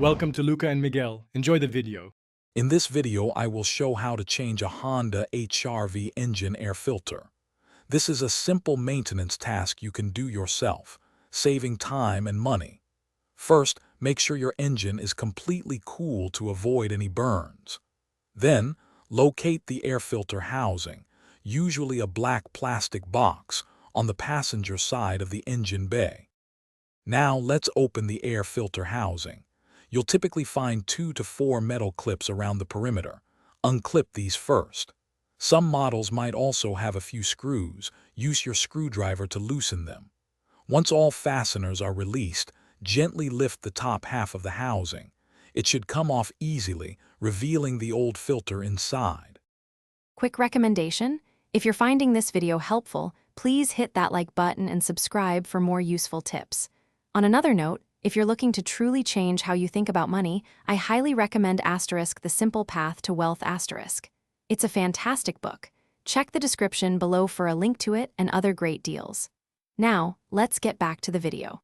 Welcome to Luca and Miguel. Enjoy the video. In this video, I will show how to change a Honda HR-V engine air filter. This is a simple maintenance task you can do yourself, saving time and money. First, make sure your engine is completely cool to avoid any burns. Then, locate the air filter housing, usually a black plastic box, on the passenger side of the engine bay. Now let's open the air filter housing. You'll typically find 2 to 4 metal clips around the perimeter. Unclip these first. Some models might also have a few screws. Use your screwdriver to loosen them. Once all fasteners are released, gently lift the top half of the housing. It should come off easily, revealing the old filter inside. Quick recommendation: if you're finding this video helpful, please hit that like button and subscribe for more useful tips. On another note, if you're looking to truly change how you think about money, I highly recommend *The Simple Path to Wealth*. It's a fantastic book. Check the description below for a link to it and other great deals. Now, let's get back to the video.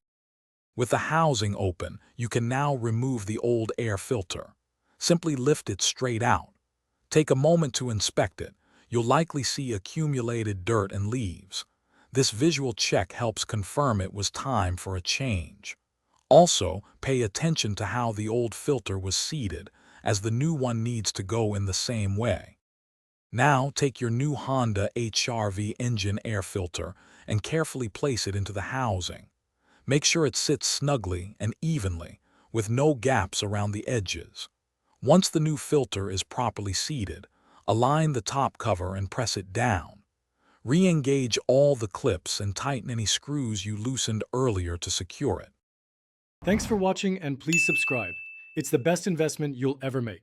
With the housing open, you can now remove the old air filter. Simply lift it straight out. Take a moment to inspect it. You'll likely see accumulated dirt and leaves. This visual check helps confirm it was time for a change. Also, pay attention to how the old filter was seated, as the new one needs to go in the same way. Now, take your new Honda HR-V engine air filter and carefully place it into the housing. Make sure it sits snugly and evenly, with no gaps around the edges. Once the new filter is properly seated, align the top cover and press it down. Re-engage all the clips and tighten any screws you loosened earlier to secure it. Thanks for watching and please subscribe. It's the best investment you'll ever make.